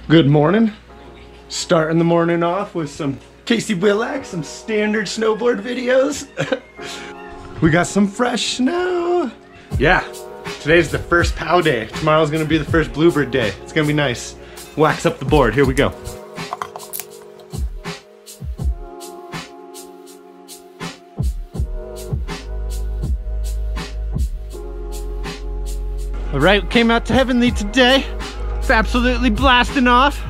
Good morning. Starting the morning off with some Casey Willax, some standard snowboard videos. We got some fresh snow. Yeah, today's the first POW day. Tomorrow's gonna be the first bluebird day. It's gonna be nice. Wax up the board, here we go. All right, came out to Heavenly today. It's absolutely blasting off.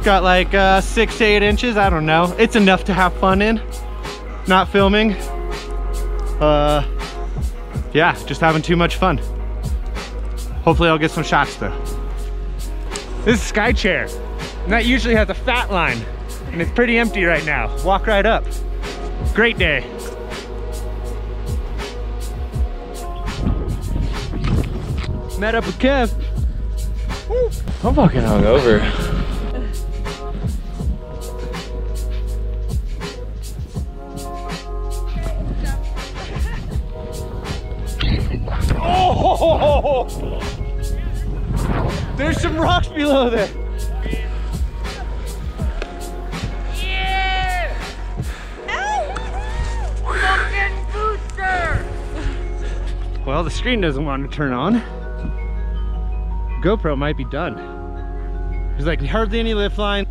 Got like 6 to 8 inches, I don't know. It's enough to have fun in. Not filming. Yeah, just having too much fun. Hopefully I'll get some shots though. This is Sky Chair, and that usually has a fat line, and it's pretty empty right now. Walk right up. Great day. Met up with Kev. Woo. I'm fucking hungover. Oh! There's some rocks below there. Yeah! Fucking booster! Well, the screen doesn't want to turn on. GoPro might be done. There's like hardly any lift line.